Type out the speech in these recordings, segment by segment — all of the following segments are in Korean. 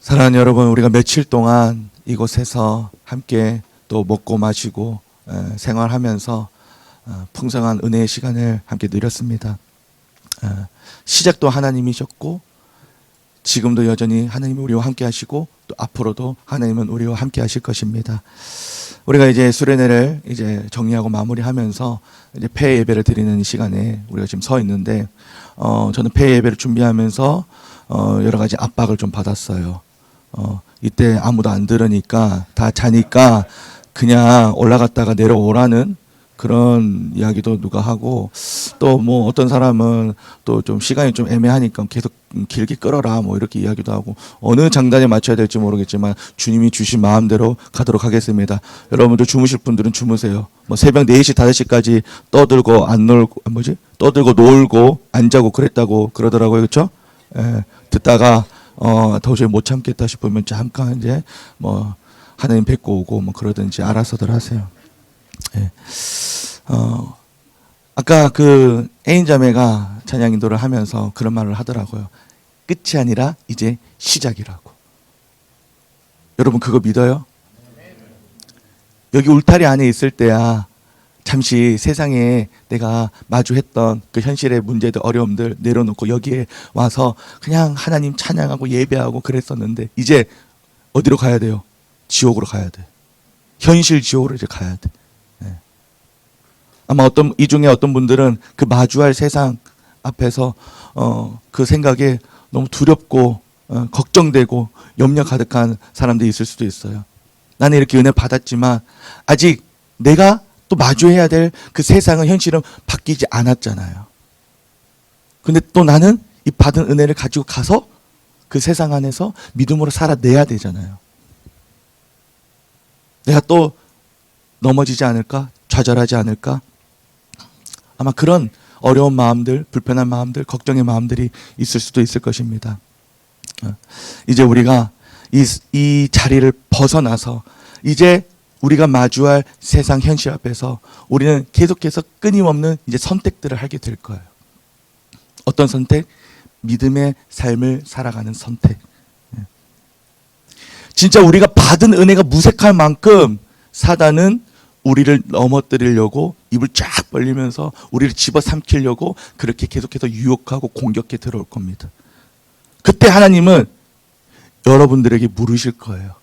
사랑하는 여러분, 우리가 며칠 동안 이곳에서 함께 또 먹고 마시고 생활하면서 풍성한 은혜의 시간을 함께 누렸습니다. 시작도 하나님이셨고 지금도 여전히 하나님이 우리와 함께 하시고 또 앞으로도 하나님은 우리와 함께 하실 것입니다. 우리가 이제 수련회를 이제 정리하고 마무리하면서 이제 폐 예배를 드리는 시간에 우리가 지금 서 있는데 저는 폐 예배를 준비하면서 여러 가지 압박을 좀 받았어요. 이때 아무도 안 들으니까 다 자니까 그냥 올라갔다가 내려오라는 그런 이야기도 누가 하고, 또 뭐 어떤 사람은 또 좀 시간이 좀 애매하니까 계속 길게 끌어라 뭐 이렇게 이야기도 하고, 어느 장단에 맞춰야 될지 모르겠지만 주님이 주신 마음대로 가도록 하겠습니다. 여러분들 주무실 분들은 주무세요. 뭐 새벽 4시 5시까지 떠들고 안 놀고 떠들고 놀고 안 자고 그랬다고 그러더라고요. 그렇죠? 듣다가 도저히 못 참겠다 싶으면 잠깐 이제 뭐 하나님 뵙고 오고 뭐 그러든지 알아서들 하세요. 예. 아까 그 애인자매가 찬양 인도를 하면서 그런 말을 하더라고요. 끝이 아니라 이제 시작이라고. 여러분 그거 믿어요? 여기 울타리 안에 있을 때야 잠시 세상에 내가 마주했던 그 현실의 문제들, 어려움들 내려놓고 여기에 와서 그냥 하나님 찬양하고 예배하고 그랬었는데, 이제 어디로 가야 돼요? 지옥으로 가야 돼. 현실 지옥으로 이제 가야 돼. 아마 이 중에 어떤 분들은 그 마주할 세상 앞에서 그 생각에 너무 두렵고 걱정되고 염려 가득한 사람들이 있을 수도 있어요. 나는 이렇게 은혜 받았지만 아직 내가 또 마주해야 될 그 세상은, 현실은 바뀌지 않았잖아요. 근데 또 나는 이 받은 은혜를 가지고 가서 그 세상 안에서 믿음으로 살아내야 되잖아요. 내가 또 넘어지지 않을까? 좌절하지 않을까? 아마 그런 어려운 마음들, 불편한 마음들, 걱정의 마음들이 있을 수도 있을 것입니다. 이제 우리가 이 자리를 벗어나서 이제 우리가 마주할 세상 현실 앞에서 우리는 계속해서 끊임없는 이제 선택들을 하게 될 거예요. 어떤 선택? 믿음의 삶을 살아가는 선택. 진짜 우리가 받은 은혜가 무색할 만큼 사단은 우리를 넘어뜨리려고 입을 쫙 벌리면서 우리를 집어삼키려고 그렇게 계속해서 유혹하고 공격해 들어올 겁니다. 그때 하나님은 여러분들에게 물으실 거예요.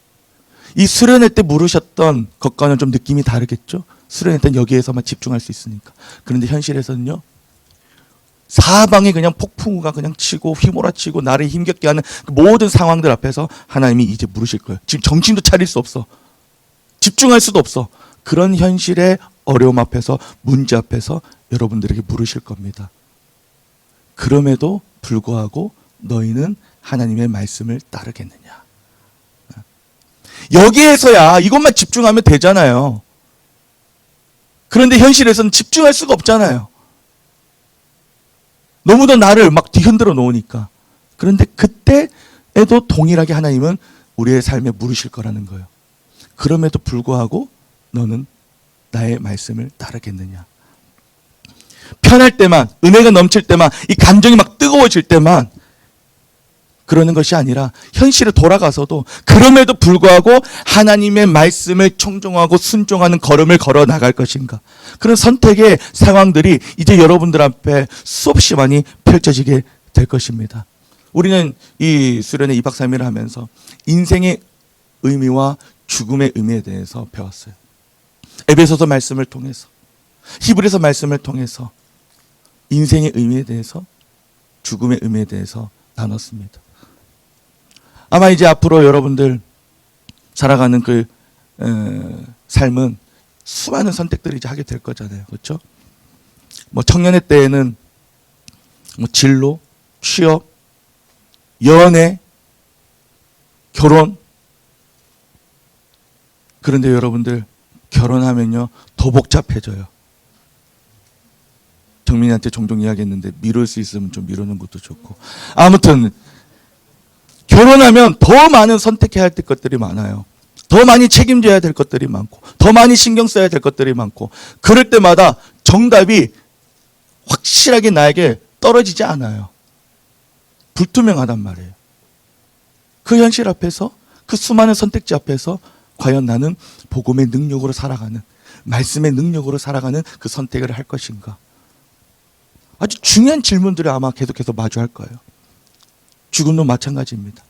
이 수련회 때 물으셨던 것과는 좀 느낌이 다르겠죠? 수련회 때는 여기에서만 집중할 수 있으니까. 그런데 현실에서는요, 사방에 그냥 폭풍우가 그냥 치고 휘몰아치고 나를 힘겹게 하는 그 모든 상황들 앞에서 하나님이 이제 물으실 거예요. 지금 정신도 차릴 수 없어. 집중할 수도 없어. 그런 현실의 어려움 앞에서, 문제 앞에서 여러분들에게 물으실 겁니다. 그럼에도 불구하고 너희는 하나님의 말씀을 따르겠느냐? 여기에서야 이것만 집중하면 되잖아요. 그런데 현실에서는 집중할 수가 없잖아요. 너무도 나를 막 뒤흔들어 놓으니까. 그런데 그때에도 동일하게 하나님은 우리의 삶에 물으실 거라는 거예요. 그럼에도 불구하고 너는 나의 말씀을 따르겠느냐? 편할 때만, 은혜가 넘칠 때만, 이 감정이 막 뜨거워질 때만 그러는 것이 아니라 현실에 돌아가서도 그럼에도 불구하고 하나님의 말씀을 청종하고 순종하는 걸음을 걸어 나갈 것인가? 그런 선택의 상황들이 이제 여러분들 앞에 수없이 많이 펼쳐지게 될 것입니다. 우리는 이 수련회 2박 3일을 하면서 인생의 의미와 죽음의 의미에 대해서 배웠어요. 에베소서 말씀을 통해서, 히브리서 말씀을 통해서 인생의 의미에 대해서, 죽음의 의미에 대해서 나눴습니다. 아마 이제 앞으로 여러분들 살아가는 그 삶은 수많은 선택들을 이제 하게 될 거잖아요. 그렇죠? 뭐 청년의 때에는 뭐 진로, 취업, 연애, 결혼. 그런데 여러분들 결혼하면요 더 복잡해져요. 정민이한테 종종 이야기했는데 미룰 수 있으면 좀 미루는 것도 좋고, 아무튼 결혼하면 더 많은 선택해야 할 것들이 많아요. 더 많이 책임져야 될 것들이 많고, 더 많이 신경 써야 될 것들이 많고, 그럴 때마다 정답이 확실하게 나에게 떨어지지 않아요. 불투명하단 말이에요. 그 현실 앞에서, 그 수많은 선택지 앞에서 과연 나는 복음의 능력으로 살아가는, 말씀의 능력으로 살아가는 그 선택을 할 것인가? 아주 중요한 질문들을 아마 계속해서 마주할 거예요. 죽음도 마찬가지입니다.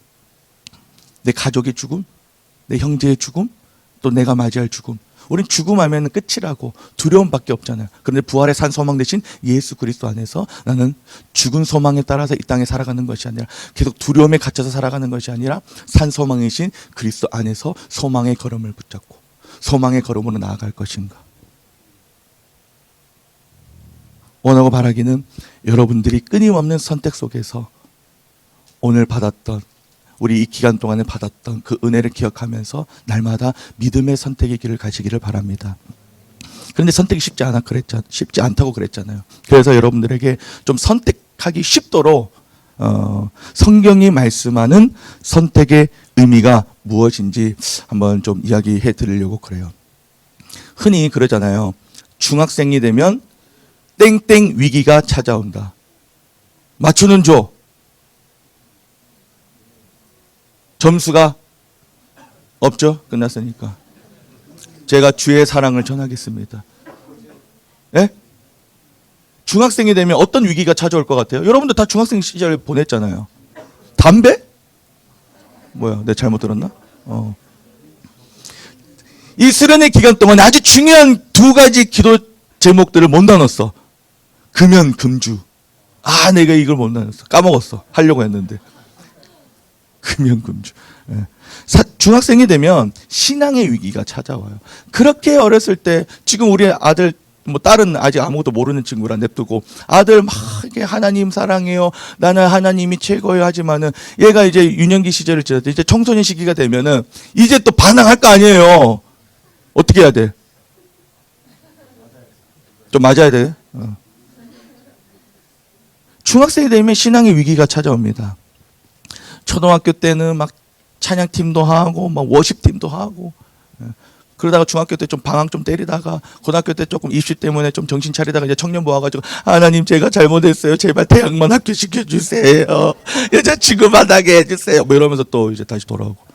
내 가족의 죽음, 내 형제의 죽음, 또 내가 맞이할 죽음. 우린 죽음하면 끝이라고, 두려움밖에 없잖아요. 그런데 부활의 산 소망 대신 예수 그리스도 안에서 나는 죽은 소망에 따라서 이 땅에 살아가는 것이 아니라, 계속 두려움에 갇혀서 살아가는 것이 아니라 산 소망이신 그리스도 안에서 소망의 걸음을 붙잡고 소망의 걸음으로 나아갈 것인가. 원하고 바라기는 여러분들이 끊임없는 선택 속에서 오늘 받았던, 우리 이 기간 동안에 받았던 그 은혜를 기억하면서 날마다 믿음의 선택의 길을 가시기를 바랍니다. 그런데 선택이 쉽지 않다고 그랬잖아요. 그래서 여러분들에게 좀 선택하기 쉽도록 성경이 말씀하는 선택의 의미가 무엇인지 한번 좀 이야기해 드리려고 그래요. 흔히 그러잖아요. 중학생이 되면 땡땡 위기가 찾아온다. 맞추는 조. 점수가 없죠? 끝났으니까. 제가 주의 사랑을 전하겠습니다. 예? 중학생이 되면 어떤 위기가 찾아올 것 같아요? 여러분들 다 중학생 시절 보냈잖아요. 담배? 뭐야, 내가 잘못 들었나? 이 수련의 기간 동안 아주 중요한 두 가지 기도 제목들을 못 나눴어. 금연, 금주. 아, 내가 이걸 못 나눴어. 까먹었어. 하려고 했는데. 금연, 금주. 예. 중학생이 되면 신앙의 위기가 찾아와요. 그렇게 어렸을 때, 지금 우리 아들, 딸은 아직 아무것도 모르는 친구라 냅두고, 아들 막 이렇게 하나님 사랑해요, 나는 하나님이 최고예요 하지만은, 얘가 이제 유년기 시절을 지났을 때 이제 청소년 시기가 되면은 이제 또 반항할 거 아니에요. 어떻게 해야 돼? 좀 맞아야 돼. 중학생이 되면 신앙의 위기가 찾아옵니다. 초등학교 때는 막 찬양팀도 하고 막 워십팀도 하고, 그러다가 중학교 때 좀 방학 좀 때리다가 고등학교 때 조금 입시 때문에 좀 정신 차리다가 이제 청년부 와가지고, 하나님 제가 잘못했어요, 제발 대학만 합격시켜 주세요, 여자친구 만나게 해주세요, 뭐 이러면서 또 이제 다시 돌아오고.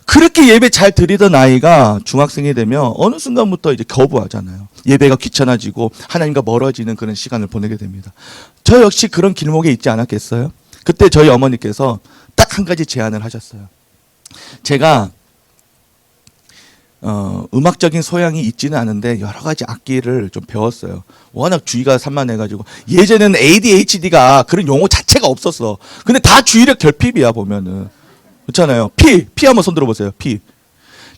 그렇게 예배 잘 드리던 아이가 중학생이 되면 어느 순간부터 이제 거부하잖아요. 예배가 귀찮아지고 하나님과 멀어지는 그런 시간을 보내게 됩니다. 저 역시 그런 길목에 있지 않았겠어요? 그때 저희 어머니께서 딱 한 가지 제안을 하셨어요. 제가 음악적인 소양이 있지는 않은데 여러 가지 악기를 좀 배웠어요. 워낙 주의가 산만해가지고, 예전에는 ADHD가 그런 용어 자체가 없었어. 근데 다 주의력 결핍이야 보면은. 그렇잖아요. 피 한번 손 들어보세요. 피.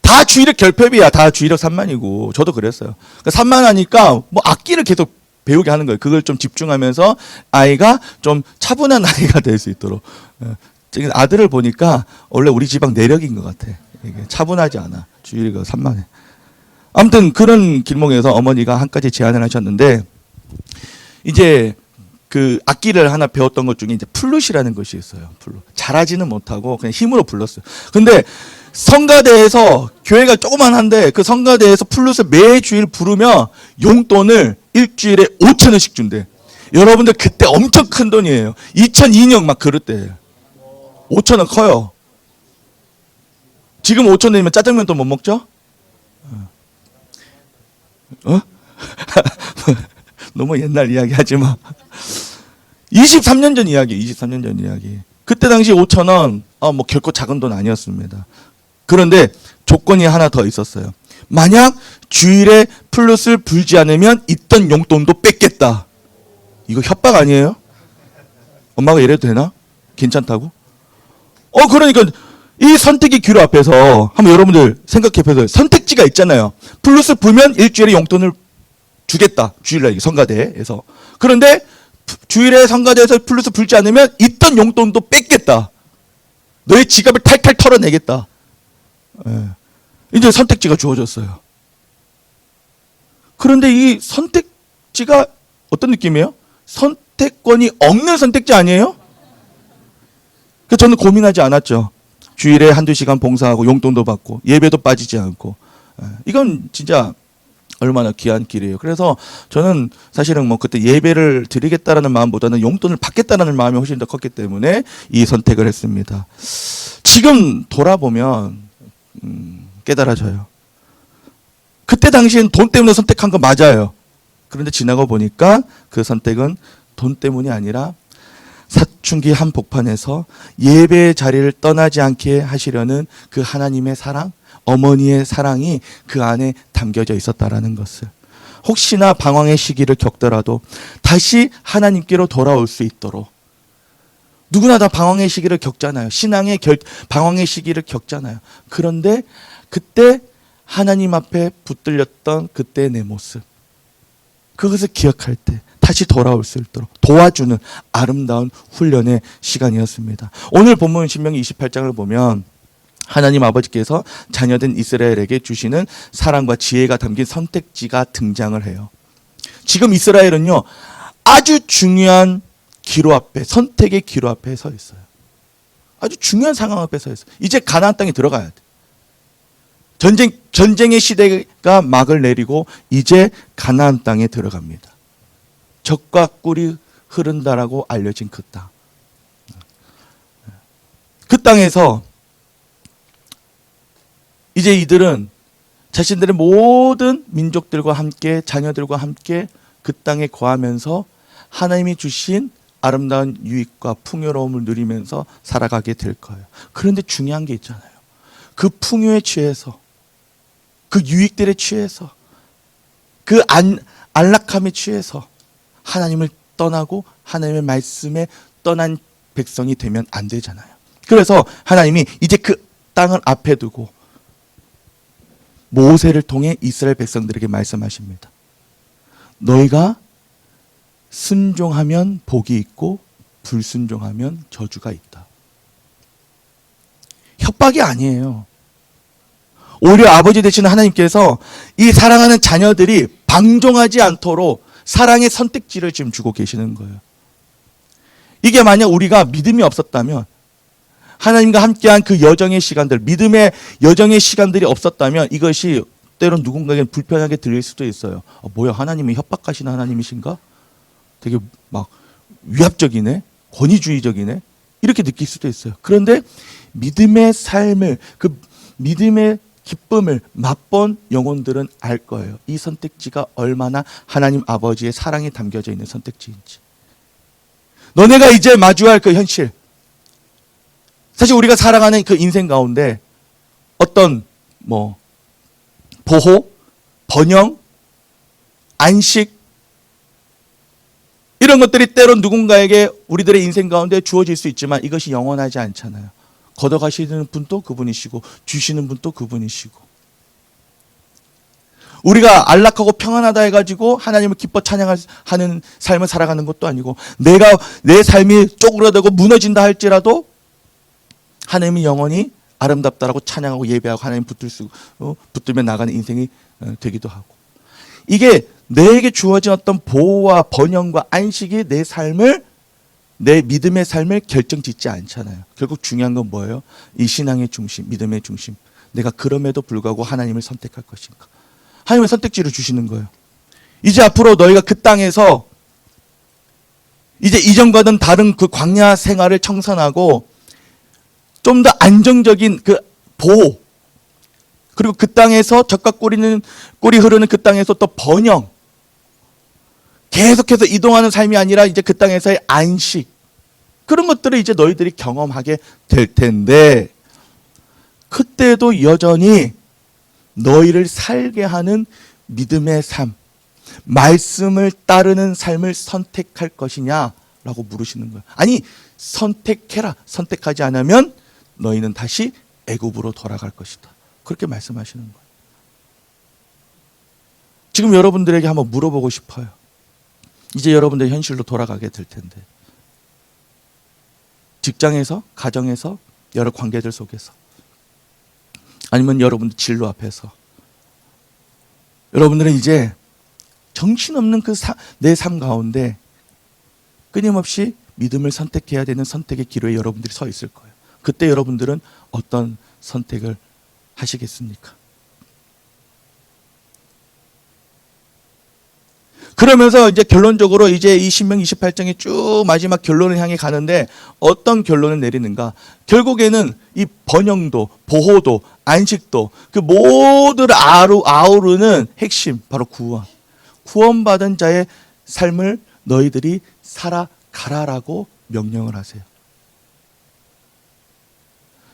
다 주의력 결핍이야. 다 주의력 산만이고. 저도 그랬어요. 그러니까 산만하니까 뭐 악기를 계속 배우게 하는 거예요. 그걸 좀 집중하면서 아이가 좀 차분한 아이가 될 수 있도록. 지금 아들을 보니까 원래 우리 집안 내력인 것 같아. 이게 차분하지 않아. 주의가 산만해. 아무튼 그런 길목에서 어머니가 한 가지 제안을 하셨는데, 이제 그 악기를 하나 배웠던 것 중에 이제 플룻이라는 것이 있어요. 플룻. 잘하지는 못하고 그냥 힘으로 불렀어요. 근데 성가대에서, 교회가 조그만한데 그 성가대에서 플룻을 매주일 부르면 용돈을 일주일에 5,000원씩 준대. 여러분들 그때 엄청 큰 돈이에요. 2002년 막 그럴 때예요. 5,000원 커요. 지금 5,000원이면 짜장면도 못 먹죠? 너무 옛날 이야기 하지 마. 23년 전 이야기, 23년 전 이야기. 그때 당시 5,000원, 뭐 결코 작은 돈 아니었습니다. 그런데 조건이 하나 더 있었어요. 만약 주일에 플룻을 불지 않으면 있던 용돈도 뺏겠다. 이거 협박 아니에요? 엄마가 이래도 되나? 괜찮다고? 그러니까 이 선택의 기로 앞에서 한번 여러분들 생각해 보세요. 선택지가 있잖아요. 플룻을 불면 일주일에 용돈을 주겠다. 주일날 성가대에서. 그런데 주일에 성가대에서 플룻을 불지 않으면 있던 용돈도 뺏겠다. 너의 지갑을 탈탈 털어내겠다. 이제 선택지가 주어졌어요. 그런데 이 선택지가 어떤 느낌이에요? 선택권이 없는 선택지 아니에요? 그래서 저는 고민하지 않았죠. 주일에 한두 시간 봉사하고 용돈도 받고 예배도 빠지지 않고. 이건 진짜 얼마나 귀한 길이에요. 그래서 저는 사실은 뭐 그때 예배를 드리겠다라는 마음보다는 용돈을 받겠다라는 마음이 훨씬 더 컸기 때문에 이 선택을 했습니다. 지금 돌아보면 깨달아져요. 그때 당시엔 돈 때문에 선택한 거 맞아요. 그런데 지나고 보니까 그 선택은 돈 때문이 아니라 사춘기 한복판에서 예배의 자리를 떠나지 않게 하시려는 그 하나님의 사랑, 어머니의 사랑이 그 안에 담겨져 있었다라는 것을, 혹시나 방황의 시기를 겪더라도 다시 하나님께로 돌아올 수 있도록, 누구나 다 방황의 시기를 겪잖아요. 신앙의 방황의 시기를 겪잖아요. 그런데 그때 하나님 앞에 붙들렸던 그때의 내 모습, 그것을 기억할 때 다시 돌아올 수 있도록 도와주는 아름다운 훈련의 시간이었습니다. 오늘 본문 신명기 28장을 보면 하나님 아버지께서 자녀된 이스라엘에게 주시는 사랑과 지혜가 담긴 선택지가 등장을 해요. 지금 이스라엘은요, 아주 중요한 기로 앞에, 선택의 기로 앞에 서 있어요. 아주 중요한 상황 앞에 서 있어요. 이제 가나안 땅에 들어가야 돼. 전쟁의 시대가 막을 내리고 이제 가나안 땅에 들어갑니다. 젖과 꿀이 흐른다라고 알려진 그 땅. 그 땅에서 이제 이들은 자신들의 모든 민족들과 함께, 자녀들과 함께 그 땅에 거하면서 하나님이 주신 아름다운 유익과 풍요로움을 누리면서 살아가게 될 거예요. 그런데 중요한 게 있잖아요. 그 풍요에 취해서, 그 유익들에 취해서, 그 안락함에 취해서 하나님을 떠나고 하나님의 말씀에 떠난 백성이 되면 안 되잖아요. 그래서 하나님이 이제 그 땅을 앞에 두고 모세를 통해 이스라엘 백성들에게 말씀하십니다. 너희가 순종하면 복이 있고 불순종하면 저주가 있다. 협박이 아니에요. 오히려 아버지 되시는 하나님께서 이 사랑하는 자녀들이 방종하지 않도록 사랑의 선택지를 지금 주고 계시는 거예요. 이게 만약 우리가 믿음이 없었다면, 하나님과 함께한 그 여정의 시간들, 믿음의 여정의 시간들이 없었다면 이것이 때론 누군가에게는 불편하게 들릴 수도 있어요. 뭐야, 하나님이 협박하시는 하나님이신가? 되게 막 위압적이네, 권위주의적이네, 이렇게 느낄 수도 있어요. 그런데 믿음의 삶을, 그 믿음의 기쁨을 맛본 영혼들은 알 거예요. 이 선택지가 얼마나 하나님 아버지의 사랑이 담겨져 있는 선택지인지. 너네가 이제 마주할 그 현실, 사실 우리가 살아가는 그 인생 가운데 어떤 보호, 번영, 안식, 이런 것들이 때론 누군가에게 우리들의 인생 가운데 주어질 수 있지만 이것이 영원하지 않잖아요. 걷어가시는 분도 그분이시고 주시는 분도 그분이시고, 우리가 안락하고 평안하다 해가지고 하나님을 기뻐 찬양하는 삶을 살아가는 것도 아니고, 내 삶이 쪼그라들고 무너진다 할지라도 하나님이 영원히 아름답다라고 찬양하고 예배하고 하나님 붙들며 나가는 인생이 되기도 하고, 이게 내게 주어진 어떤 보호와 번영과 안식이 내 삶을, 내 믿음의 삶을 결정짓지 않잖아요. 결국 중요한 건 뭐예요? 이 신앙의 중심, 믿음의 중심. 내가 그럼에도 불구하고 하나님을 선택할 것인가. 하나님의 선택지를 주시는 거예요. 이제 앞으로 너희가 그 땅에서 이제 이전과는 다른 그 광야 생활을 청산하고 좀 더 안정적인 그 보호, 그리고 그 땅에서 젖과 꿀이 흐르는 그 땅에서 또 번영, 계속해서 이동하는 삶이 아니라 이제 그 땅에서의 안식, 그런 것들을 이제 너희들이 경험하게 될 텐데, 그때도 여전히 너희를 살게 하는 믿음의 삶, 말씀을 따르는 삶을 선택할 것이냐라고 물으시는 거예요. 아니, 선택해라. 선택하지 않으면 너희는 다시 애굽으로 돌아갈 것이다. 그렇게 말씀하시는 거예요. 지금 여러분들에게 한번 물어보고 싶어요. 이제 여러분들 현실로 돌아가게 될 텐데, 직장에서, 가정에서, 여러 관계들 속에서, 아니면 여러분들 진로 앞에서, 여러분들은 이제 정신없는 그 내 삶 가운데 끊임없이 믿음을 선택해야 되는 선택의 기로에 여러분들이 서 있을 거예요. 그때 여러분들은 어떤 선택을 하시겠습니까? 그러면서 이제 결론적으로 이제 이 신명 28장의 쭉 마지막 결론을 향해 가는데 어떤 결론을 내리는가? 결국에는 이 번영도, 보호도, 안식도 그 모두를 아우르는 핵심 바로 구원. 구원받은 자의 삶을 너희들이 살아가라라고 명령을 하세요.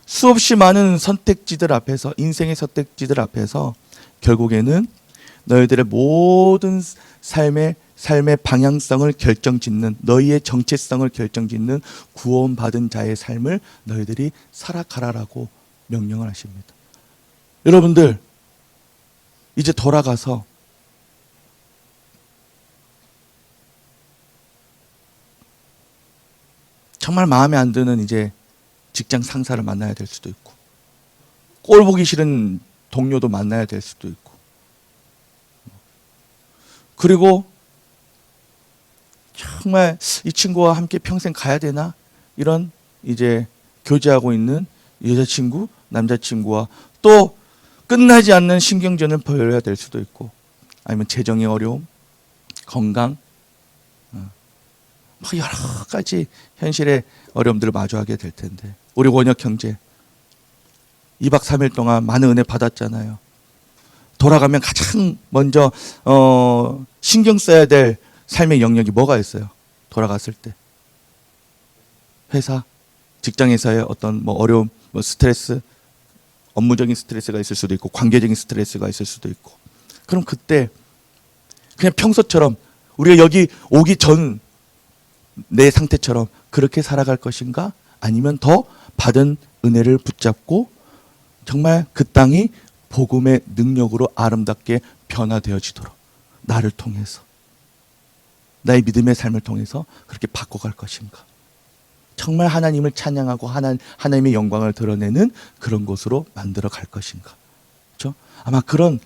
수없이 많은 선택지들 앞에서, 인생의 선택지들 앞에서 결국에는 너희들의 모든 삶의 방향성을 결정짓는, 너희의 정체성을 결정짓는 구원받은 자의 삶을 너희들이 살아가라라고 명령을 하십니다. 여러분들 이제 돌아가서 정말 마음에 안 드는 이제 직장 상사를 만나야 될 수도 있고, 꼴 보기 싫은 동료도 만나야 될 수도 있고, 그리고 정말 이 친구와 함께 평생 가야 되나? 이런 이제 교제하고 있는 여자친구, 남자친구와 또 끝나지 않는 신경전을 벌여야 될 수도 있고, 아니면 재정의 어려움, 건강, 여러 가지 현실의 어려움들을 마주하게 될 텐데, 우리 원혁 형제 2박 3일 동안 많은 은혜 받았잖아요. 돌아가면 가장 먼저 신경 써야 될 삶의 영역이 뭐가 있어요? 돌아갔을 때 회사, 직장에서의 어떤 뭐 어려움, 뭐 스트레스, 업무적인 스트레스가 있을 수도 있고 관계적인 스트레스가 있을 수도 있고, 그럼 그때 그냥 평소처럼 우리가 여기 오기 전 내 상태처럼 그렇게 살아갈 것인가? 아니면 더 받은 은혜를 붙잡고 정말 그 땅이 복음의 능력으로 아름답게 변화되어지도록 나를 통해서, 나의 믿음의 삶을 통해서 그렇게 바꿔갈 것인가? 정말 하나님을 찬양하고 하나님의 영광을 드러내는 그런 곳으로 만들어 갈 것인가? 그렇죠? 아마 그런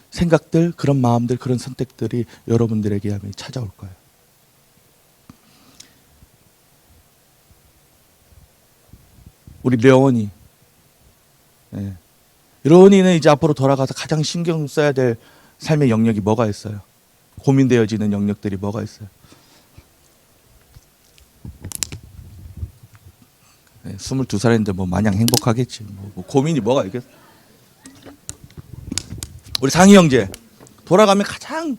생각들, 그런 마음들, 그런 선택들이 여러분들에게 찾아올 거예요. 우리 려원이, 려원이는 이제 앞으로 돌아가서 가장 신경 써야 될 삶의 영역이 뭐가 있어요? 고민되어지는 영역들이 뭐가 있어요? 22살인데 뭐 마냥 행복하겠지. 뭐 고민이 뭐가 있겠어? 우리 상희 형제 돌아가면 가장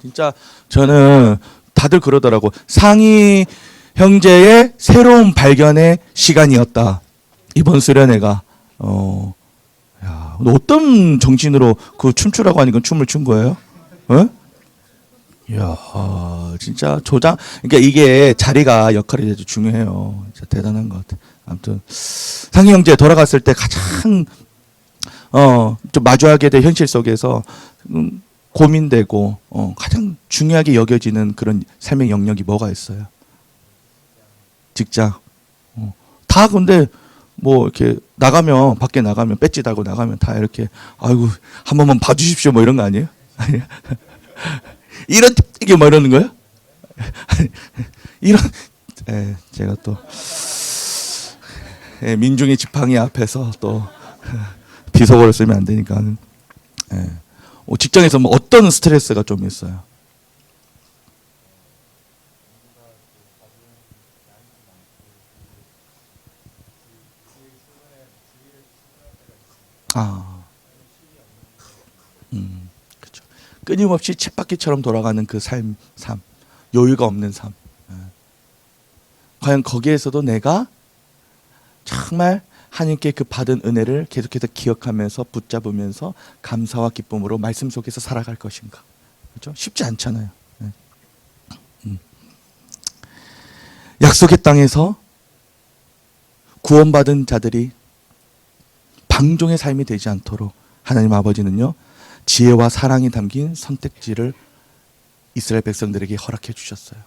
진짜 저는 다들 그러더라고. 상희 형제의 새로운 발견의 시간이었다. 이번 수련회가 어떤 정신으로 그 춤추라고 하니까 춤을 춘 거예요? 이야, 진짜 그러니까 이게 자리가 역할이 아주 중요해요. 진짜 대단한 것 같아. 아무튼 상희 형제 돌아갔을 때 가장 좀 마주하게 될 현실 속에서 고민되고 가장 중요하게 여겨지는 그런 삶의 영역이 뭐가 있어요? 직장. 다 근데 뭐 이렇게 밖에 나가면 배지 달고 나가면 다 이렇게 아이고 한 번만 봐주십시오 뭐 이런 거 아니에요? 아니야? 이런 이게 뭐 이러는 거예요? 이런 제가 또 민중의 지팡이 앞에서 또 비속어를 쓰면 안 되니까. 직장에서 뭐 어떤 스트레스가 좀 있어요? 그렇죠. 끊임없이 쳇바퀴처럼 돌아가는 그 삶, 여유가 없는 삶. 과연 거기에서도 내가 정말 하나님께 그 받은 은혜를 계속해서 기억하면서 붙잡으면서 감사와 기쁨으로 말씀 속에서 살아갈 것인가? 그렇죠? 쉽지 않잖아요. 약속의 땅에서 구원받은 자들이 방종의 삶이 되지 않도록 하나님 아버지는요, 지혜와 사랑이 담긴 선택지를 이스라엘 백성들에게 허락해 주셨어요.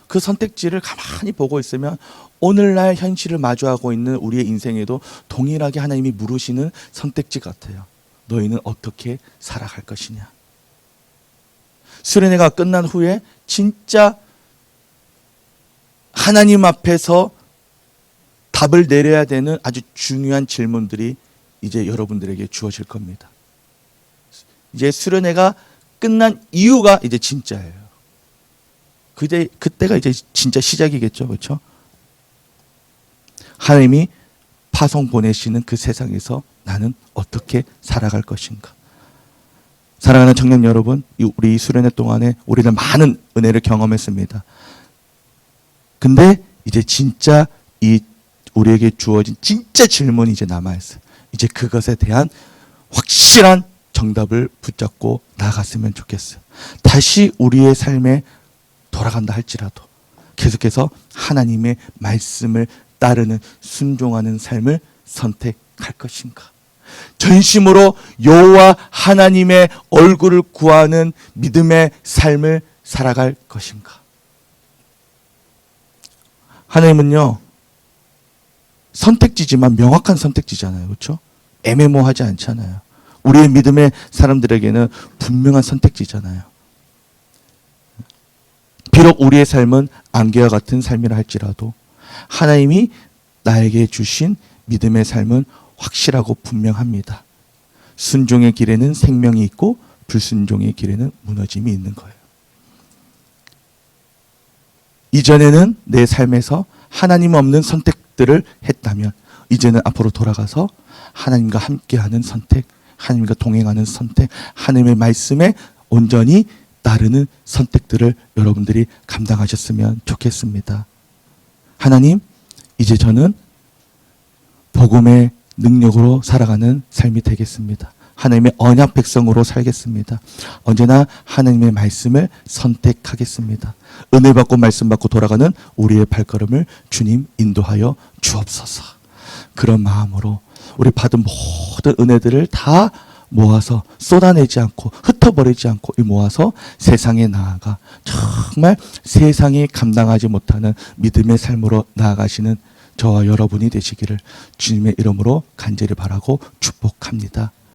그 선택지를 가만히 보고 있으면 오늘날 현실을 마주하고 있는 우리의 인생에도 동일하게 하나님이 물으시는 선택지 같아요. 너희는 어떻게 살아갈 것이냐? 수련회가 끝난 후에 진짜 하나님 앞에서 답을 내려야 되는 아주 중요한 질문들이 이제 여러분들에게 주어질 겁니다. 이제 수련회가 끝난 이유가 이제 진짜예요. 그때가 이제 진짜 시작이겠죠. 그렇죠? 하나님이 파송 보내시는 그 세상에서 나는 어떻게 살아갈 것인가. 사랑하는 청년 여러분, 우리 수련회 동안에 우리는 많은 은혜를 경험했습니다. 근데 이제 진짜 우리에게 주어진 진짜 질문이 이제 남아있어요. 이제 그것에 대한 확실한 정답을 붙잡고 나아갔으면 좋겠어요. 다시 우리의 삶에 돌아간다 할지라도 계속해서 하나님의 말씀을 따르는 순종하는 삶을 선택할 것인가. 전심으로 여호와 하나님의 얼굴을 구하는 믿음의 삶을 살아갈 것인가. 하나님은요, 선택지지만 명확한 선택지잖아요. 그렇죠? 애매모호하지 않잖아요. 우리의 믿음의 사람들에게는 분명한 선택지잖아요. 비록 우리의 삶은 안개와 같은 삶이라 할지라도 하나님이 나에게 주신 믿음의 삶은 확실하고 분명합니다. 순종의 길에는 생명이 있고 불순종의 길에는 무너짐이 있는 거예요. 이전에는 내 삶에서 하나님 없는 선택들을 했다면 이제는 앞으로 돌아가서 하나님과 함께하는 선택, 하나님과 동행하는 선택, 하나님의 말씀에 온전히 따르는 선택들을 여러분들이 감당하셨으면 좋겠습니다. 하나님, 이제 저는 복음의 능력으로 살아가는 삶이 되겠습니다. 하나님의 언약 백성으로 살겠습니다. 언제나 하나님의 말씀을 선택하겠습니다. 은혜 받고 말씀 받고 돌아가는 우리의 발걸음을 주님 인도하여 주옵소서. 그런 마음으로 우리 받은 모든 은혜들을 다 모아서 쏟아내지 않고 흩어버리지 않고 모아서 세상에 나아가 정말 세상이 감당하지 못하는 믿음의 삶으로 나아가시는 저와 여러분이 되시기를 주님의 이름으로 간절히 바라고 축복합니다.